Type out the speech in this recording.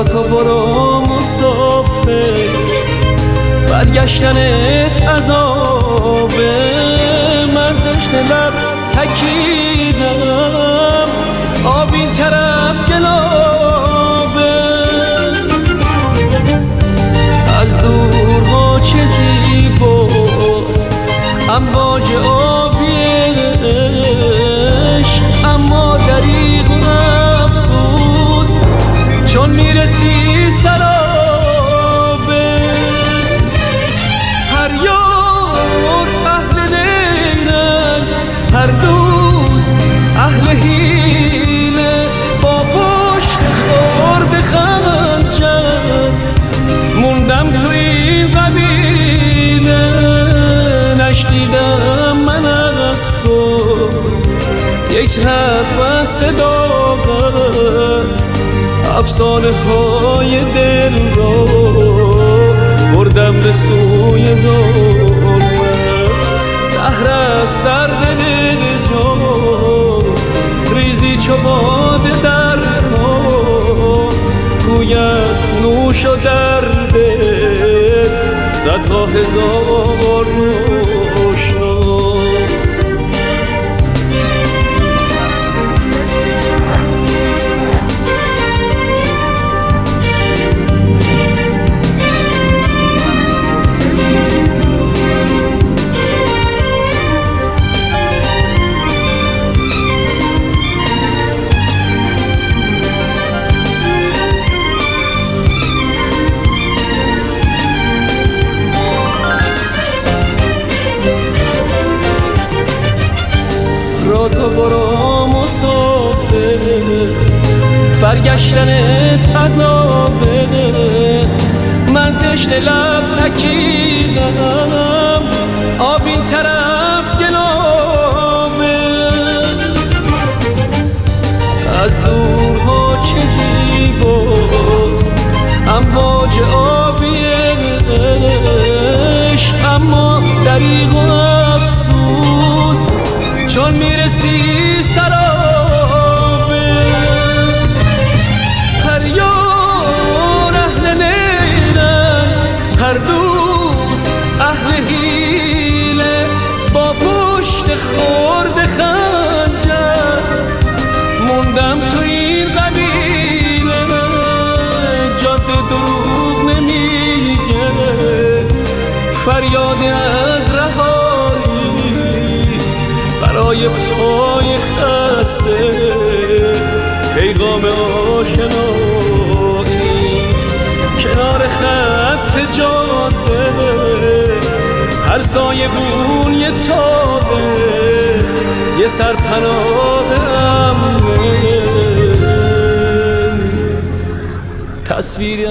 را تو برو مسافر، برگشتنت عذابه. من تشنه لب تکیدم، آب این طرف گلابه. از دورها چه زیباست امواج آبیش، اما دریغ و افسوس چون میرسی سرابه. هر یار اهل نیرن، هر دوست اهل حیله، با پشت خورد خنجر موندم تو این قبیله. نشنیدم من از تو یک حرف از صداقت، افسانه های دل را بردم به سوی ظلمت. زهر است در دل جان، ریزی چو باده در کار، گوید نوش و درد صدها هزار روشنا. را تو برو مسافر، برگشتنت عذابه. من تشنه لب تکیدم، آب این طرف گلابه. از دورها چه زیباست امواج آبیش، اما دریغ و افسوس چون میرسی سرابه. هر یار اهل نیرن، هر دوست اهل حیله، با پشت خورد خنجر موندم تو این قبیله. جاده دروغ نمیگه، فریاد از رهایی برای پای خسته، پیغام آشنایی کنار خط جاده. هر سایه بون یه تابه، یه سرپناه امنه. تصویری